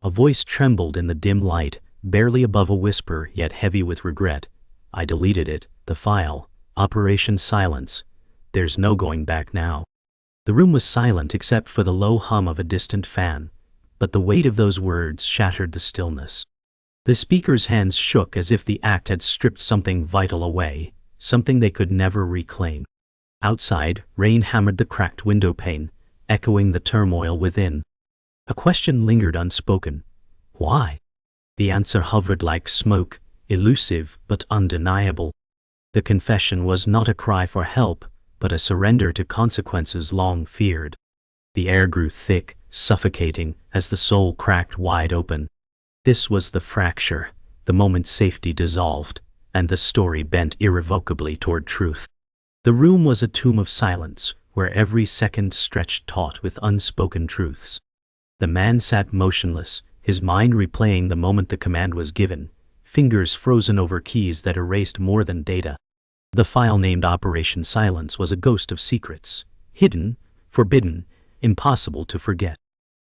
A voice trembled in the dim light, barely above a whisper, yet heavy with regret. "I deleted it, the file. Operation Silence. There's no going back now." The room was silent except for the low hum of a distant fan, but the weight of those words shattered the stillness. The speaker's hands shook as if the act had stripped something vital away, something they could never reclaim. Outside, rain hammered the cracked window pane, echoing the turmoil within. A question lingered unspoken. Why? The answer hovered like smoke, elusive but undeniable. The confession was not a cry for help, but a surrender to consequences long feared. The air grew thick, suffocating, as the soul cracked wide open. This was the fracture, the moment safety dissolved, and the story bent irrevocably toward truth. The room was a tomb of silence, where every second stretched taut with unspoken truths. The man sat motionless, his mind replaying the moment the command was given, fingers frozen over keys that erased more than data. The file named Operation Silence was a ghost of secrets, hidden, forbidden, impossible to forget.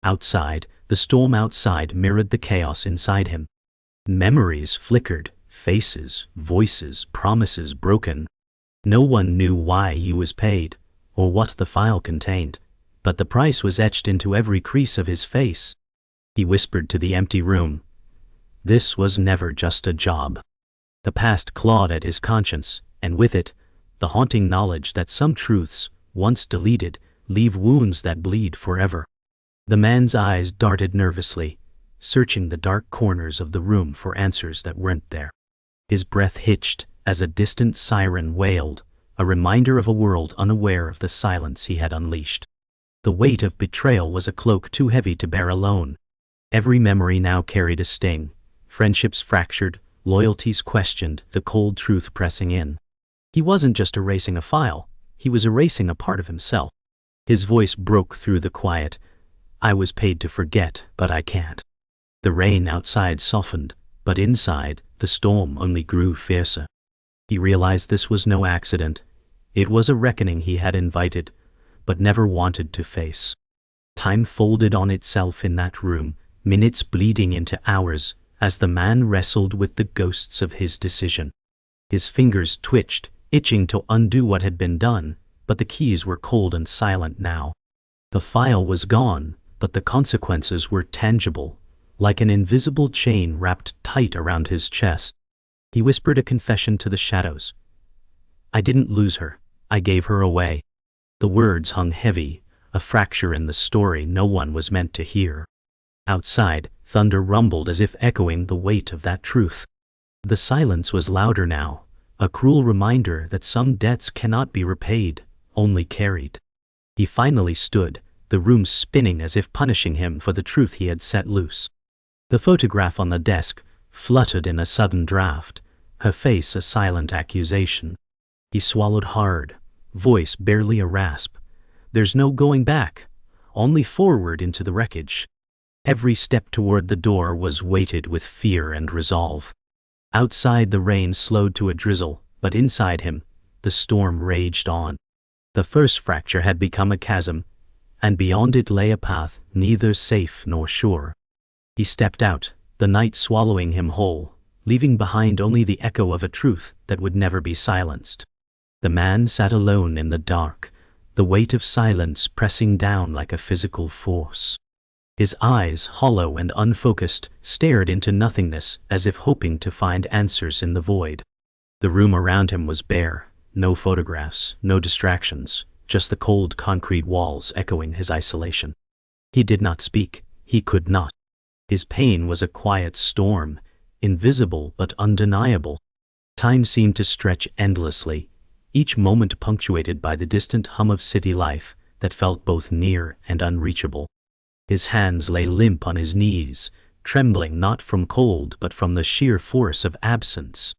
Outside, the storm outside mirrored the chaos inside him. Memories flickered, faces, voices, promises broken. No one knew why he was paid, or what the file contained, but the price was etched into every crease of his face. He whispered to the empty room. This was never just a job. The past clawed at his conscience, and with it, the haunting knowledge that some truths, once deleted, leave wounds that bleed forever. The man's eyes darted nervously, searching the dark corners of the room for answers that weren't there. His breath hitched as a distant siren wailed, a reminder of a world unaware of the silence he had unleashed. The weight of betrayal was a cloak too heavy to bear alone. Every memory now carried a sting, friendships fractured, loyalties questioned, the cold truth pressing in. He wasn't just erasing a file, he was erasing a part of himself. His voice broke through the quiet. "I was paid to forget, but I can't." The rain outside softened, but inside, the storm only grew fiercer. He realized this was no accident. It was a reckoning he had invited, but never wanted to face. Time folded on itself in that room, minutes bleeding into hours, as the man wrestled with the ghosts of his decision. His fingers twitched, itching to undo what had been done, but the keys were cold and silent now. The file was gone, but the consequences were tangible, like an invisible chain wrapped tight around his chest. He whispered a confession to the shadows. "I didn't lose her, I gave her away." The words hung heavy, a fracture in the story no one was meant to hear. Outside, thunder rumbled as if echoing the weight of that truth. The silence was louder now, a cruel reminder that some debts cannot be repaid, only carried. He finally stood, the room spinning as if punishing him for the truth he had set loose. The photograph on the desk fluttered in a sudden draft, her face a silent accusation. He swallowed hard, voice barely a rasp. "There's no going back, only forward into the wreckage." Every step toward the door was weighted with fear and resolve. Outside the rain slowed to a drizzle, but inside him, the storm raged on. The first fracture had become a chasm, and beyond it lay a path neither safe nor sure. He stepped out, the night swallowing him whole, leaving behind only the echo of a truth that would never be silenced. The man sat alone in the dark, the weight of silence pressing down like a physical force. His eyes, hollow and unfocused, stared into nothingness as if hoping to find answers in the void. The room around him was bare, no photographs, no distractions, just the cold concrete walls echoing his isolation. He did not speak, he could not. His pain was a quiet storm, invisible but undeniable. Time seemed to stretch endlessly, each moment punctuated by the distant hum of city life that felt both near and unreachable. His hands lay limp on his knees, trembling not from cold but from the sheer force of absence.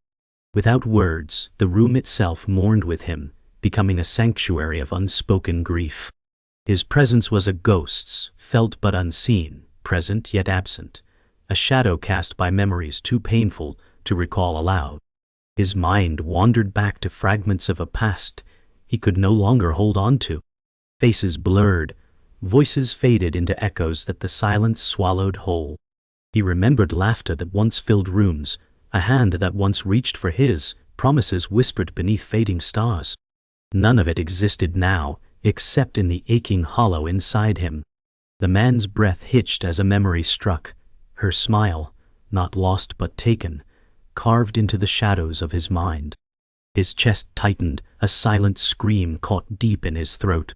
Without words, the room itself mourned with him, becoming a sanctuary of unspoken grief. His presence was a ghost's, felt but unseen, present yet absent, a shadow cast by memories too painful to recall aloud. His mind wandered back to fragments of a past he could no longer hold on to. Faces blurred, voices faded into echoes that the silence swallowed whole. He remembered laughter that once filled rooms, a hand that once reached for his, promises whispered beneath fading stars. None of it existed now, except in the aching hollow inside him. The man's breath hitched as a memory struck, her smile, not lost but taken, carved into the shadows of his mind. His chest tightened, a silent scream caught deep in his throat.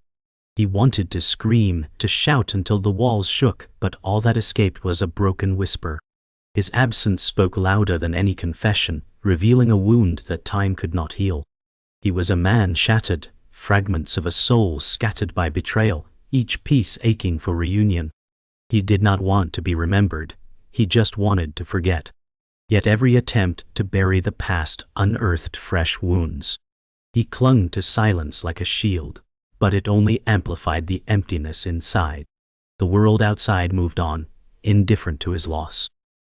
He wanted to scream, to shout until the walls shook, but all that escaped was a broken whisper. His absence spoke louder than any confession, revealing a wound that time could not heal. He was a man shattered, fragments of a soul scattered by betrayal, each piece aching for reunion. He did not want to be remembered, he just wanted to forget. Yet every attempt to bury the past unearthed fresh wounds. He clung to silence like a shield, but it only amplified the emptiness inside. The world outside moved on, indifferent to his loss.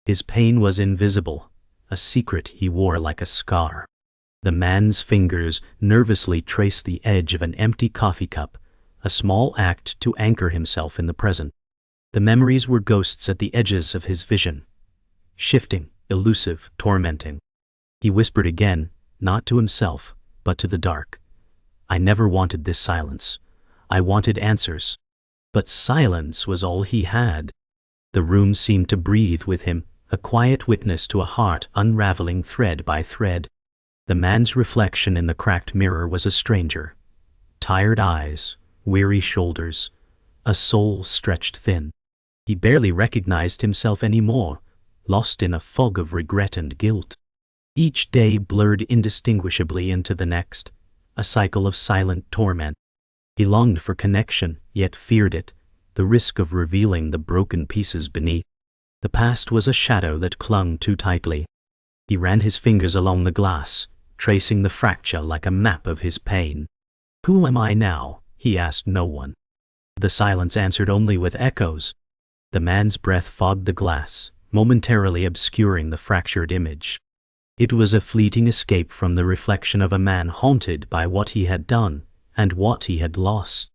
His pain was invisible, a secret he wore like a scar. The man's fingers nervously traced the edge of an empty coffee cup, a small act to anchor himself in the present. The memories were ghosts at the edges of his vision, shifting, elusive, tormenting. He whispered again, not to himself, but to the dark. I never wanted this silence. I wanted answers. But silence was all he had. The room seemed to breathe with him, a quiet witness to a heart unraveling thread by thread. The man's reflection in the cracked mirror was a stranger. Tired eyes, weary shoulders, a soul stretched thin. He barely recognized himself anymore, lost in a fog of regret and guilt. Each day blurred indistinguishably into the next, a cycle of silent torment. He longed for connection, yet feared it, the risk of revealing the broken pieces beneath. The past was a shadow that clung too tightly. He ran his fingers along the glass, tracing the fracture like a map of his pain. Who am I now? He asked no one. The silence answered only with echoes. The man's breath fogged the glass, momentarily obscuring the fractured image. It was a fleeting escape from the reflection of a man haunted by what he had done and what he had lost.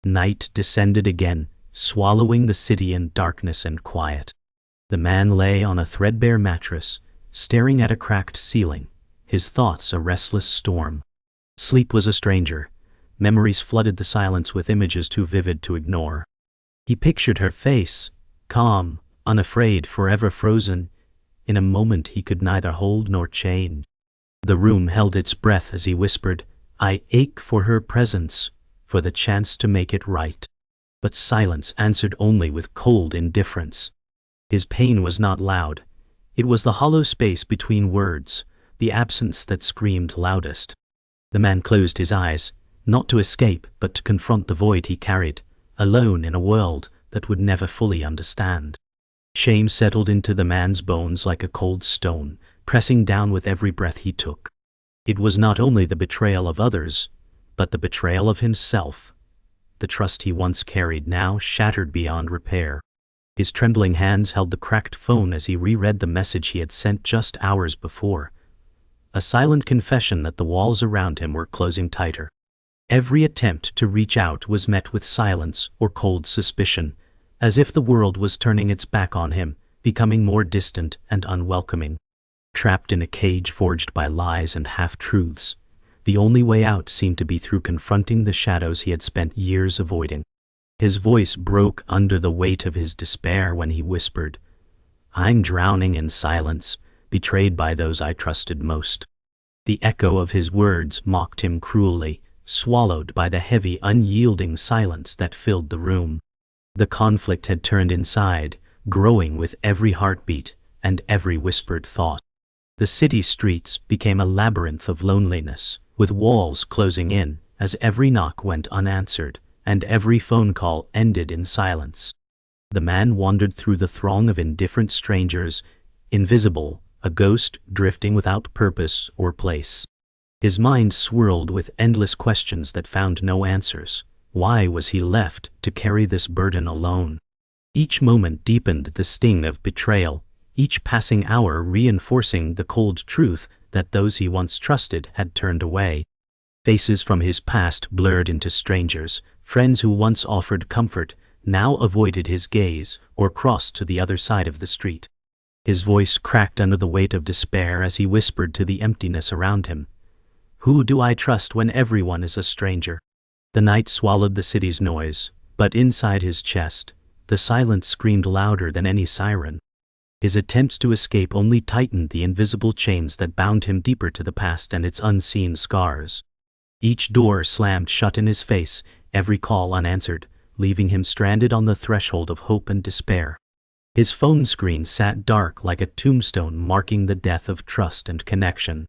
Night descended again, swallowing the city in darkness and quiet. The man lay on a threadbare mattress, staring at a cracked ceiling, his thoughts a restless storm. Sleep was a stranger. Memories flooded the silence with images too vivid to ignore. He pictured her face, calm, unafraid, forever frozen, in a moment he could neither hold nor change. The room held its breath as he whispered, I ache for her presence, for the chance to make it right. But silence answered only with cold indifference. His pain was not loud. It was the hollow space between words, the absence that screamed loudest. The man closed his eyes, not to escape but to confront the void he carried, alone in a world that would never fully understand. Shame settled into the man's bones like a cold stone, pressing down with every breath he took. It was not only the betrayal of others, but the betrayal of himself. The trust he once carried now shattered beyond repair. His trembling hands held the cracked phone as he reread the message he had sent just hours before. A silent confession that the walls around him were closing tighter. Every attempt to reach out was met with silence or cold suspicion, as if the world was turning its back on him, becoming more distant and unwelcoming. Trapped in a cage forged by lies and half-truths, the only way out seemed to be through confronting the shadows he had spent years avoiding. His voice broke under the weight of his despair when he whispered, I'm drowning in silence, betrayed by those I trusted most. The echo of his words mocked him cruelly, swallowed by the heavy, unyielding silence that filled the room. The conflict had turned inside, growing with every heartbeat and every whispered thought. The city streets became a labyrinth of loneliness, with walls closing in as every knock went unanswered and every phone call ended in silence. The man wandered through the throng of indifferent strangers, invisible, a ghost drifting without purpose or place. His mind swirled with endless questions that found no answers. Why was he left to carry this burden alone? Each moment deepened the sting of betrayal, each passing hour reinforcing the cold truth that those he once trusted had turned away. Faces from his past blurred into strangers, friends who once offered comfort, now avoided his gaze or crossed to the other side of the street. His voice cracked under the weight of despair as he whispered to the emptiness around him. Who do I trust when everyone is a stranger? The night swallowed the city's noise, but inside his chest, the silence screamed louder than any siren. His attempts to escape only tightened the invisible chains that bound him deeper to the past and its unseen scars. Each door slammed shut in his face, every call unanswered, leaving him stranded on the threshold of hope and despair. His phone screen sat dark like a tombstone marking the death of trust and connection.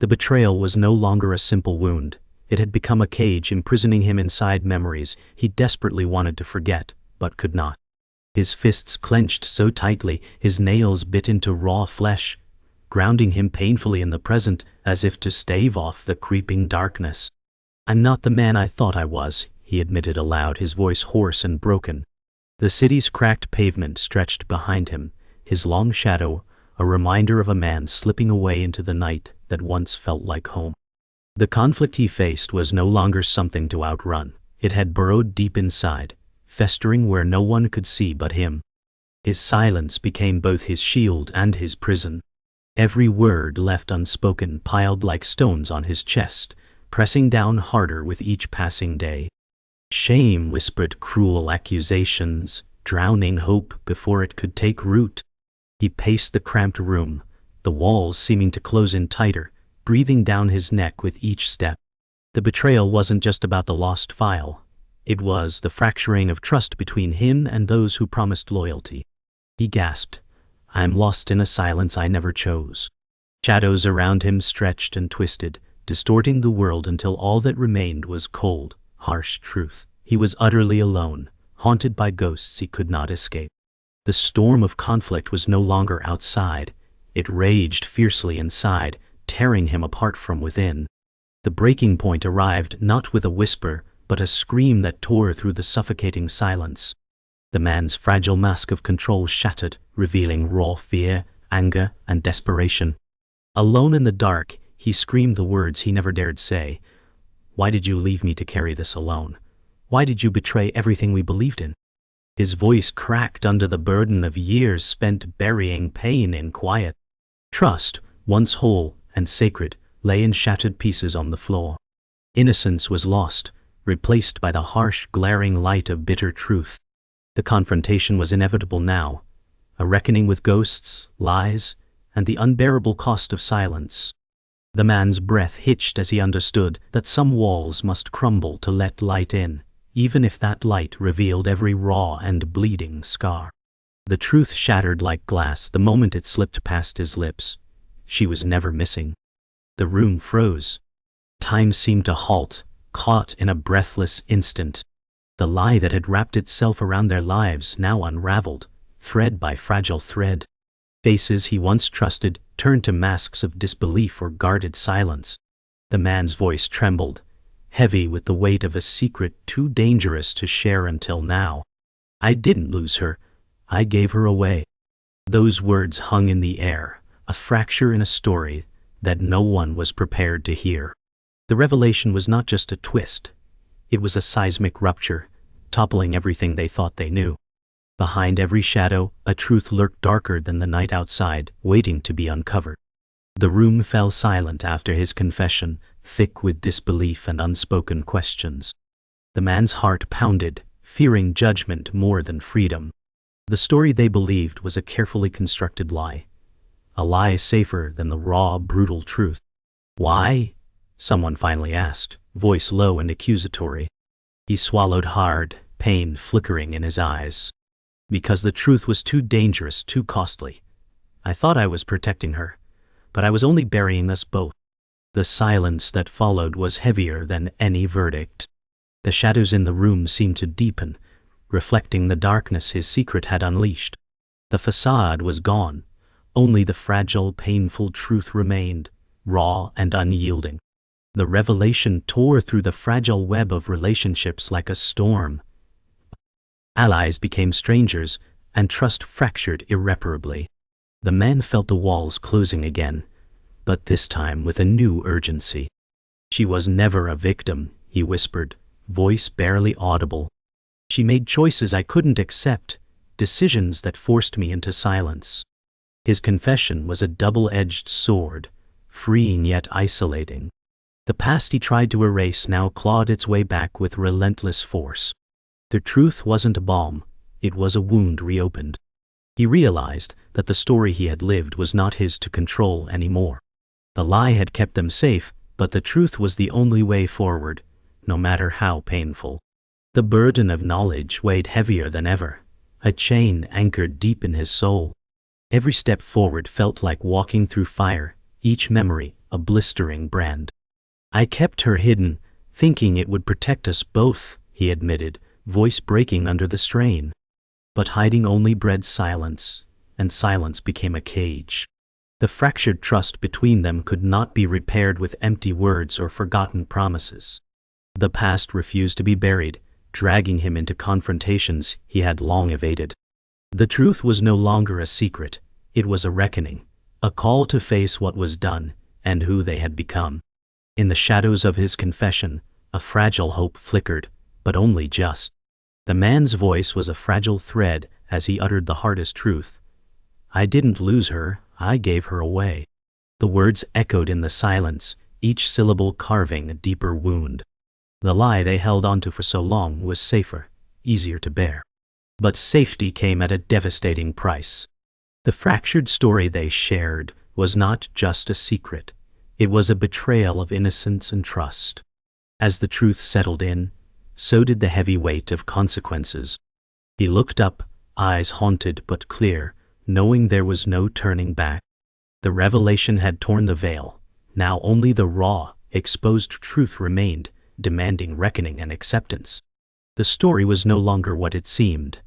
The betrayal was no longer a simple wound. It had become a cage imprisoning him inside memories he desperately wanted to forget, but could not. His fists clenched so tightly, his nails bit into raw flesh, grounding him painfully in the present as if to stave off the creeping darkness. I'm not the man I thought I was, he admitted aloud, his voice hoarse and broken. The city's cracked pavement stretched behind him, his long shadow, a reminder of a man slipping away into the night that once felt like home. The conflict he faced was no longer something to outrun. It had burrowed deep inside, festering where no one could see but him. His silence became both his shield and his prison. Every word left unspoken piled like stones on his chest, pressing down harder with each passing day. Shame whispered cruel accusations, drowning hope before it could take root. He paced the cramped room, the walls seeming to close in tighter, breathing down his neck with each step. The betrayal wasn't just about the lost file. It was the fracturing of trust between him and those who promised loyalty. He gasped, I'm lost in a silence I never chose. Shadows around him stretched and twisted, distorting the world until all that remained was cold, harsh truth. He was utterly alone, haunted by ghosts he could not escape. The storm of conflict was no longer outside. It raged fiercely inside, tearing him apart from within. The breaking point arrived not with a whisper, but a scream that tore through the suffocating silence. The man's fragile mask of control shattered, revealing raw fear, anger, and desperation. Alone in the dark, he screamed the words he never dared say. Why did you leave me to carry this alone? Why did you betray everything we believed in? His voice cracked under the burden of years spent burying pain in quiet. Trust, once whole and sacred, lay in shattered pieces on the floor. Innocence was lost, replaced by the harsh, glaring light of bitter truth. The confrontation was inevitable now, a reckoning with ghosts, lies, and the unbearable cost of silence. The man's breath hitched as he understood that some walls must crumble to let light in, even if that light revealed every raw and bleeding scar. The truth shattered like glass the moment it slipped past his lips. She was never missing. The room froze. Time seemed to halt, caught in a breathless instant. The lie that had wrapped itself around their lives now unraveled, thread by fragile thread. Faces he once trusted turned to masks of disbelief or guarded silence. The man's voice trembled, heavy with the weight of a secret too dangerous to share until now. I didn't lose her. I gave her away. Those words hung in the air, a fracture in a story that no one was prepared to hear. The revelation was not just a twist. It was a seismic rupture, toppling everything they thought they knew. Behind every shadow, a truth lurked darker than the night outside, waiting to be uncovered. The room fell silent after his confession, thick with disbelief and unspoken questions. The man's heart pounded, fearing judgment more than freedom. The story they believed was a carefully constructed lie. A lie safer than the raw, brutal truth. Why? Someone finally asked, voice low and accusatory. He swallowed hard, pain flickering in his eyes. Because the truth was too dangerous, too costly. I thought I was protecting her, but I was only burying us both. The silence that followed was heavier than any verdict. The shadows in the room seemed to deepen, reflecting the darkness his secret had unleashed. The facade was gone. Only the fragile, painful truth remained, raw and unyielding. The revelation tore through the fragile web of relationships like a storm. Allies became strangers, and trust fractured irreparably. The man felt the walls closing again, but this time with a new urgency. She was never a victim, he whispered, voice barely audible. She made choices I couldn't accept, decisions that forced me into silence. His confession was a double-edged sword, freeing yet isolating. The past he tried to erase now clawed its way back with relentless force. The truth wasn't a balm, it was a wound reopened. He realized that the story he had lived was not his to control anymore. The lie had kept them safe, but the truth was the only way forward, no matter how painful. The burden of knowledge weighed heavier than ever, a chain anchored deep in his soul. Every step forward felt like walking through fire, each memory a blistering brand. I kept her hidden, thinking it would protect us both, he admitted, voice breaking under the strain. But hiding only bred silence, and silence became a cage. The fractured trust between them could not be repaired with empty words or forgotten promises. The past refused to be buried, dragging him into confrontations he had long evaded. The truth was no longer a secret, it was a reckoning, a call to face what was done, and who they had become. In the shadows of his confession, a fragile hope flickered, but only just. The man's voice was a fragile thread as he uttered the hardest truth. I didn't lose her, I gave her away. The words echoed in the silence, each syllable carving a deeper wound. The lie they held onto for so long was safer, easier to bear. But safety came at a devastating price. The fractured story they shared was not just a secret, it was a betrayal of innocence and trust. As the truth settled in, so did the heavy weight of consequences. He looked up, eyes haunted but clear, knowing there was no turning back. The revelation had torn the veil, now only the raw, exposed truth remained, demanding reckoning and acceptance. The story was no longer what it seemed.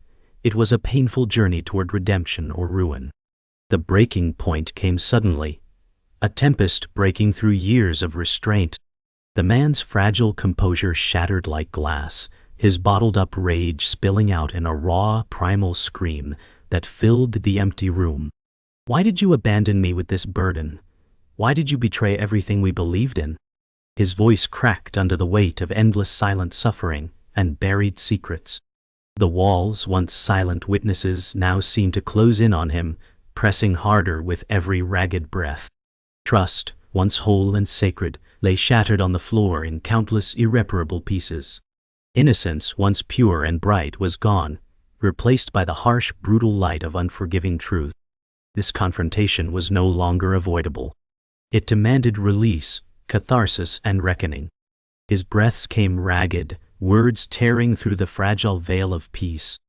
It was a painful journey toward redemption or ruin. The breaking point came suddenly, a tempest breaking through years of restraint. The man's fragile composure shattered like glass, his bottled-up rage spilling out in a raw, primal scream that filled the empty room. Why did you abandon me with this burden? Why did you betray everything we believed in? His voice cracked under the weight of endless silent suffering and buried secrets. The walls, once silent witnesses, now seemed to close in on him, pressing harder with every ragged breath. Trust, once whole and sacred, lay shattered on the floor in countless irreparable pieces. Innocence, once pure and bright, was gone, replaced by the harsh, brutal light of unforgiving truth. This confrontation was no longer avoidable. It demanded release, catharsis, and reckoning. His breaths came ragged, words tearing through the fragile veil of peace.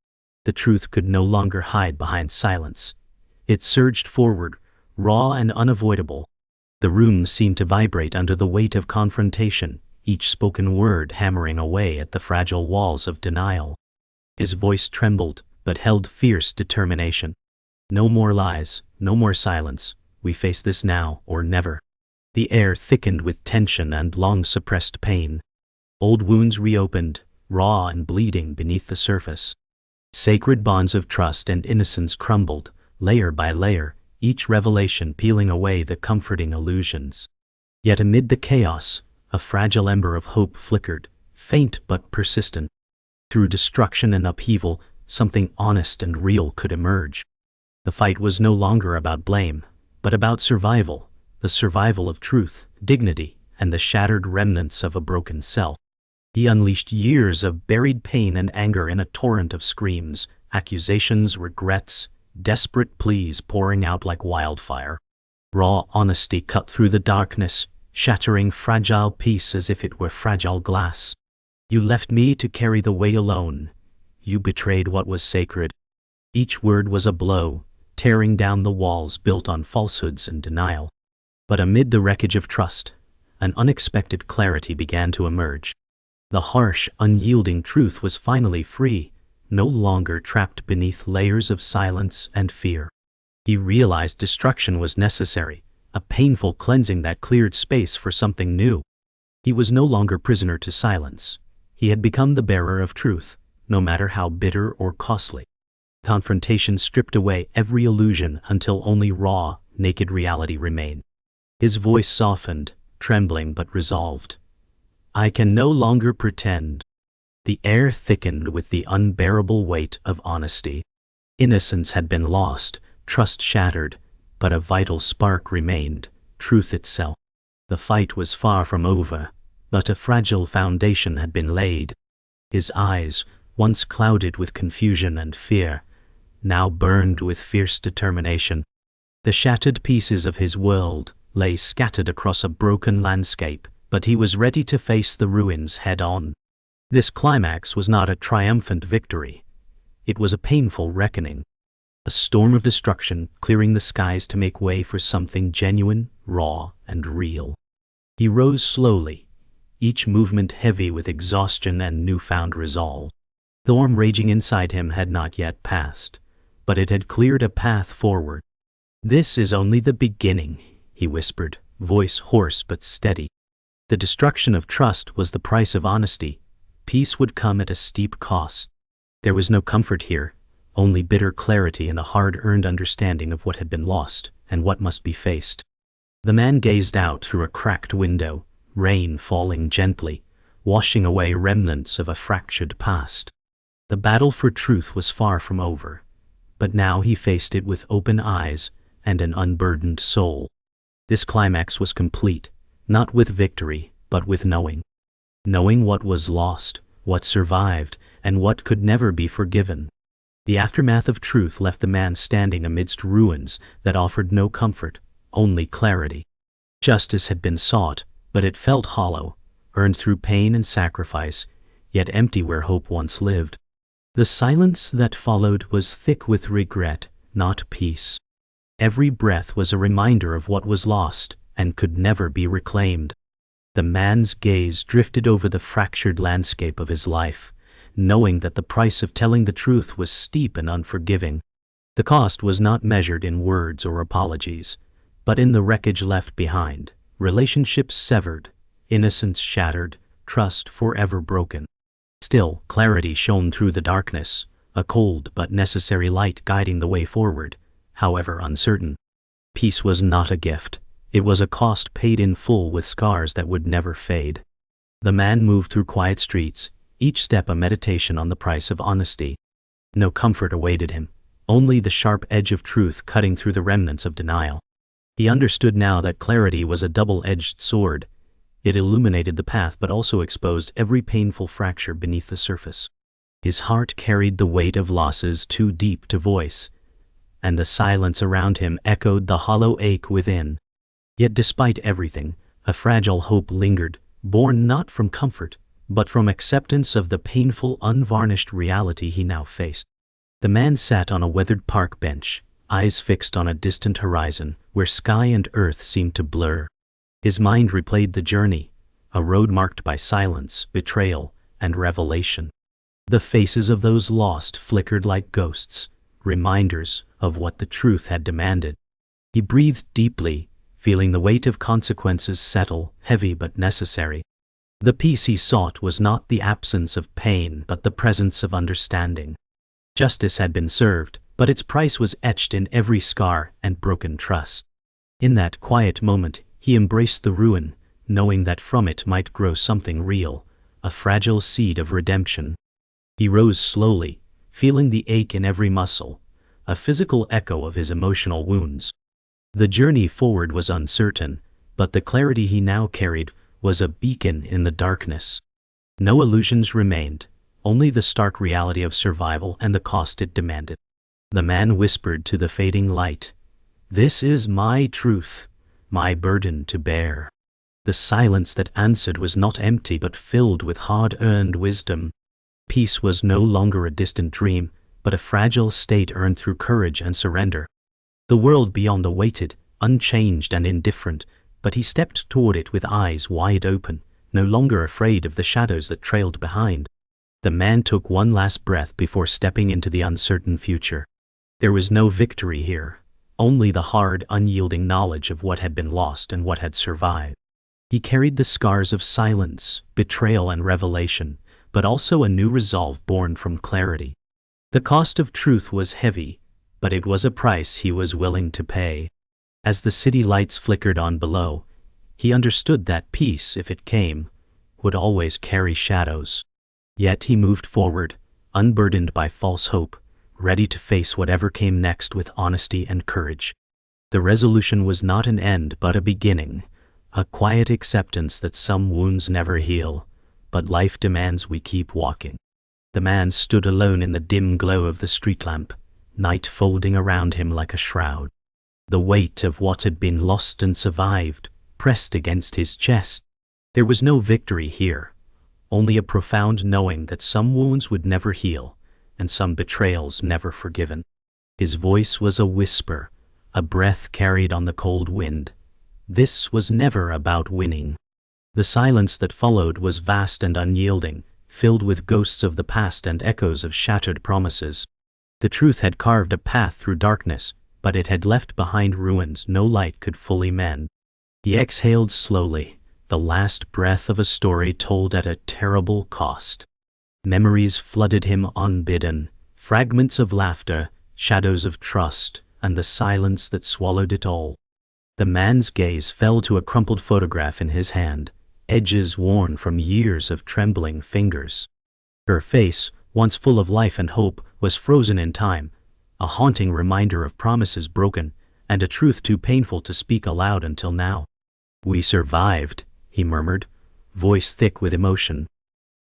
The truth could no longer hide behind silence. It surged forward, raw and unavoidable. The room seemed to vibrate under the weight of confrontation, each spoken word hammering away at the fragile walls of denial. His voice trembled, but held fierce determination. No more lies, no more silence. We face this now or never. The air thickened with tension and long-suppressed pain. Old wounds reopened, raw and bleeding beneath the surface. Sacred bonds of trust and innocence crumbled, layer by layer, each revelation peeling away the comforting illusions. Yet amid the chaos, a fragile ember of hope flickered, faint but persistent. Through destruction and upheaval, something honest and real could emerge. The fight was no longer about blame, but about survival, the survival of truth, dignity, and the shattered remnants of a broken self. He unleashed years of buried pain and anger in a torrent of screams, accusations, regrets, desperate pleas pouring out like wildfire. Raw honesty cut through the darkness, shattering fragile peace as if it were fragile glass. You left me to carry the weight alone. You betrayed what was sacred. Each word was a blow, tearing down the walls built on falsehoods and denial. But amid the wreckage of trust, an unexpected clarity began to emerge. The harsh, unyielding truth was finally free, no longer trapped beneath layers of silence and fear. He realized destruction was necessary, a painful cleansing that cleared space for something new. He was no longer prisoner to silence. He had become the bearer of truth, no matter how bitter or costly. Confrontation stripped away every illusion until only raw, naked reality remained. His voice softened, trembling but resolved. I can no longer pretend. The air thickened with the unbearable weight of honesty. Innocence had been lost, trust shattered, but a vital spark remained, truth itself. The fight was far from over, but a fragile foundation had been laid. His eyes, once clouded with confusion and fear, now burned with fierce determination. The shattered pieces of his world lay scattered across a broken landscape, but he was ready to face the ruins head-on. This climax was not a triumphant victory. It was a painful reckoning. A storm of destruction clearing the skies to make way for something genuine, raw, and real. He rose slowly, each movement heavy with exhaustion and newfound resolve. The storm raging inside him had not yet passed, but it had cleared a path forward. "This is only the beginning," he whispered, voice hoarse but steady. The destruction of trust was the price of honesty. Peace would come at a steep cost. There was no comfort here, only bitter clarity and a hard-earned understanding of what had been lost and what must be faced. The man gazed out through a cracked window, rain falling gently, washing away remnants of a fractured past. The battle for truth was far from over, but now he faced it with open eyes and an unburdened soul. This climax was complete, not with victory, but with knowing. Knowing what was lost, what survived, and what could never be forgiven. The aftermath of truth left the man standing amidst ruins that offered no comfort, only clarity. Justice had been sought, but it felt hollow, earned through pain and sacrifice, yet empty where hope once lived. The silence that followed was thick with regret, not peace. Every breath was a reminder of what was lost and could never be reclaimed. The man's gaze drifted over the fractured landscape of his life, knowing that the price of telling the truth was steep and unforgiving. The cost was not measured in words or apologies, but in the wreckage left behind, relationships severed, innocence shattered, trust forever broken. Still, clarity shone through the darkness, a cold but necessary light guiding the way forward, however uncertain. Peace was not a gift. It was a cost paid in full with scars that would never fade. The man moved through quiet streets, each step a meditation on the price of honesty. No comfort awaited him, only the sharp edge of truth cutting through the remnants of denial. He understood now that clarity was a double-edged sword. It illuminated the path but also exposed every painful fracture beneath the surface. His heart carried the weight of losses too deep to voice, and the silence around him echoed the hollow ache within. Yet despite everything, a fragile hope lingered, born not from comfort, but from acceptance of the painful, unvarnished reality he now faced. The man sat on a weathered park bench, eyes fixed on a distant horizon, where sky and earth seemed to blur. His mind replayed the journey, a road marked by silence, betrayal, and revelation. The faces of those lost flickered like ghosts, reminders of what the truth had demanded. He breathed deeply, feeling the weight of consequences settle, heavy but necessary. The peace he sought was not the absence of pain but the presence of understanding. Justice had been served, but its price was etched in every scar and broken trust. In that quiet moment, he embraced the ruin, knowing that from it might grow something real, a fragile seed of redemption. He rose slowly, feeling the ache in every muscle, a physical echo of his emotional wounds. The journey forward was uncertain, but the clarity he now carried was a beacon in the darkness. No illusions remained, only the stark reality of survival and the cost it demanded. The man whispered to the fading light, "This is my truth, my burden to bear." The silence that answered was not empty but filled with hard-earned wisdom. Peace was no longer a distant dream, but a fragile state earned through courage and surrender. The world beyond awaited, unchanged and indifferent, but he stepped toward it with eyes wide open, no longer afraid of the shadows that trailed behind. The man took one last breath before stepping into the uncertain future. There was no victory here, only the hard, unyielding knowledge of what had been lost and what had survived. He carried the scars of silence, betrayal and revelation, but also a new resolve born from clarity. The cost of truth was heavy, but it was a price he was willing to pay. As the city lights flickered on below, he understood that peace, if it came, would always carry shadows. Yet he moved forward, unburdened by false hope, ready to face whatever came next with honesty and courage. The resolution was not an end but a beginning, a quiet acceptance that some wounds never heal, but life demands we keep walking. The man stood alone in the dim glow of the street lamp, night folding around him like a shroud. The weight of what had been lost and survived pressed against his chest. There was no victory here, only a profound knowing that some wounds would never heal, and some betrayals never forgiven. His voice was a whisper, a breath carried on the cold wind. This was never about winning. The silence that followed was vast and unyielding, filled with ghosts of the past and echoes of shattered promises. The truth had carved a path through darkness, but it had left behind ruins no light could fully mend. He exhaled slowly, the last breath of a story told at a terrible cost. Memories flooded him unbidden, fragments of laughter, shadows of trust, and the silence that swallowed it all. The man's gaze fell to a crumpled photograph in his hand, edges worn from years of trembling fingers. Her face, once full of life and hope, was frozen in time, a haunting reminder of promises broken, and a truth too painful to speak aloud until now. "We survived," he murmured, voice thick with emotion.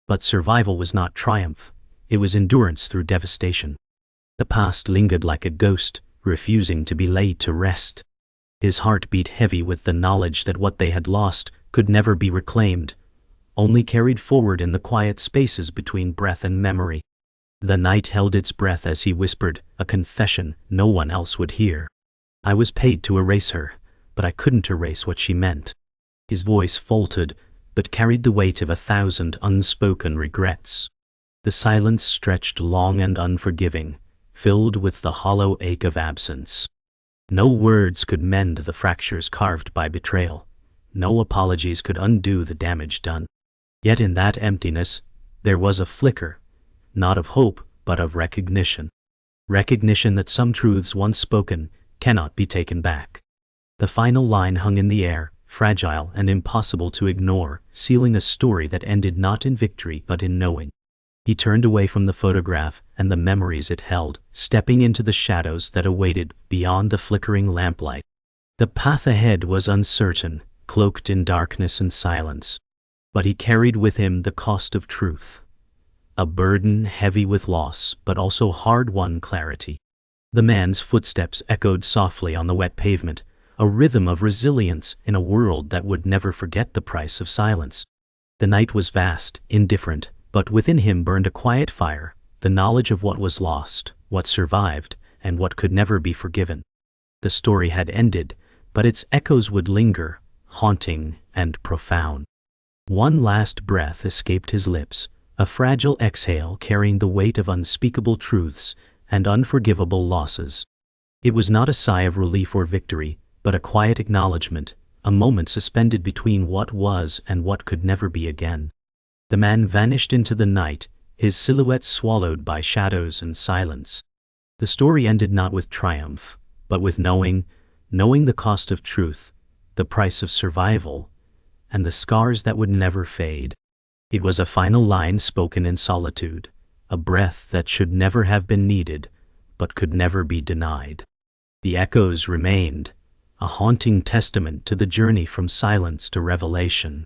But survival was not triumph, it was endurance through devastation. The past lingered like a ghost, refusing to be laid to rest. His heart beat heavy with the knowledge that what they had lost could never be reclaimed, only carried forward in the quiet spaces between breath and memory. The night held its breath as he whispered, a confession no one else would hear. "I was paid to erase her, but I couldn't erase what she meant." His voice faltered, but carried the weight of 1,000 unspoken regrets. The silence stretched long and unforgiving, filled with the hollow ache of absence. No words could mend the fractures carved by betrayal. No apologies could undo the damage done. Yet in that emptiness, there was a flicker, not of hope, but of recognition. Recognition that some truths once spoken cannot be taken back. The final line hung in the air, fragile and impossible to ignore, sealing a story that ended not in victory but in knowing. He turned away from the photograph and the memories it held, stepping into the shadows that awaited beyond the flickering lamplight. The path ahead was uncertain, cloaked in darkness and silence. But he carried with him the cost of truth. A burden heavy with loss, but also hard-won clarity. The man's footsteps echoed softly on the wet pavement, a rhythm of resilience in a world that would never forget the price of silence. The night was vast, indifferent, but within him burned a quiet fire, the knowledge of what was lost, what survived, and what could never be forgiven. The story had ended, but its echoes would linger, haunting and profound. One last breath escaped his lips, a fragile exhale carrying the weight of unspeakable truths and unforgivable losses. It was not a sigh of relief or victory, but a quiet acknowledgement, a moment suspended between what was and what could never be again. The man vanished into the night, his silhouette swallowed by shadows and silence. The story ended not with triumph, but with knowing the cost of truth, the price of survival, and the scars that would never fade. It was a final line spoken in solitude, a breath that should never have been needed, but could never be denied. The echoes remained, a haunting testament to the journey from silence to revelation.